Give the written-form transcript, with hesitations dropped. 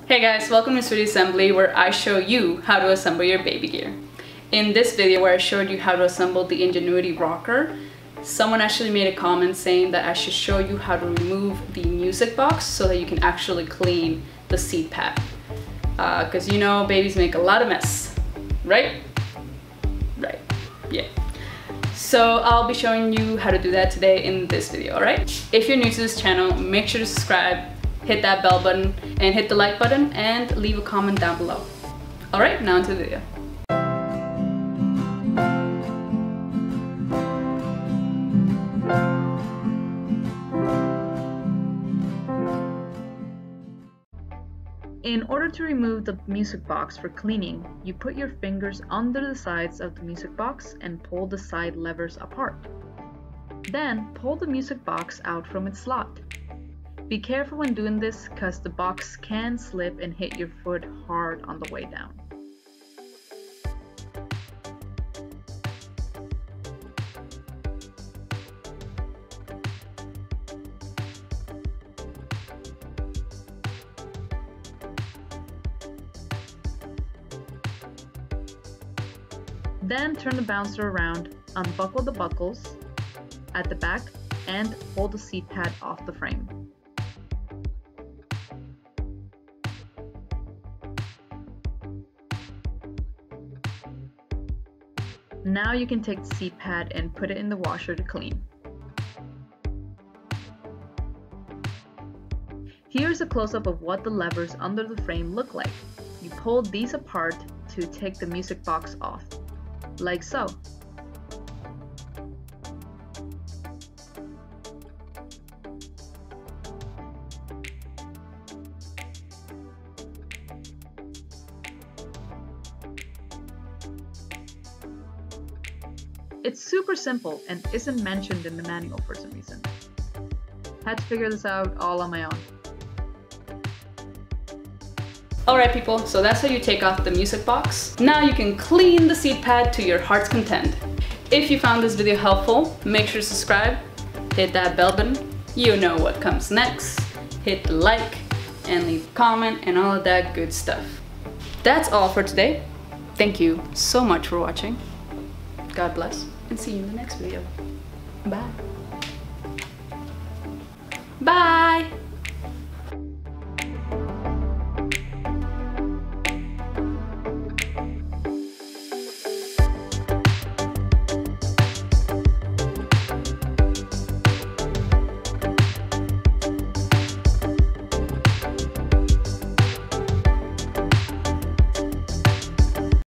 Hey guys, welcome to SweetieSembly, where I show you how to assemble your baby gear. In this video where I showed you how to assemble the Ingenuity rocker, someone actually made a comment saying that I should show you how to remove the music box so that you can actually clean the seat pad. Because you know babies make a lot of mess, right? Right, yeah. So I'll be showing you how to do that today in this video, alright? If you're new to this channel, make sure to subscribe, hit that bell button, and hit the like button, and leave a comment down below. Alright, now into the video. In order to remove the music box for cleaning, you put your fingers under the sides of the music box and pull the side levers apart. Then pull the music box out from its slot. Be careful when doing this because the box can slip and hit your foot hard on the way down. Then turn the bouncer around, unbuckle the buckles at the back, and pull the seat pad off the frame. Now you can take the seat pad and put it in the washer to clean. Here's a close-up of what the levers under the frame look like. You pull these apart to take the music box off, like so. It's super simple and isn't mentioned in the manual for some reason. Had to figure this out all on my own. Alright people, so that's how you take off the music box. Now you can clean the seat pad to your heart's content. If you found this video helpful, make sure to subscribe, hit that bell button, you know what comes next, hit the like, and leave a comment and all of that good stuff. That's all for today. Thank you so much for watching. God bless, and see you in the next video. Bye. Bye!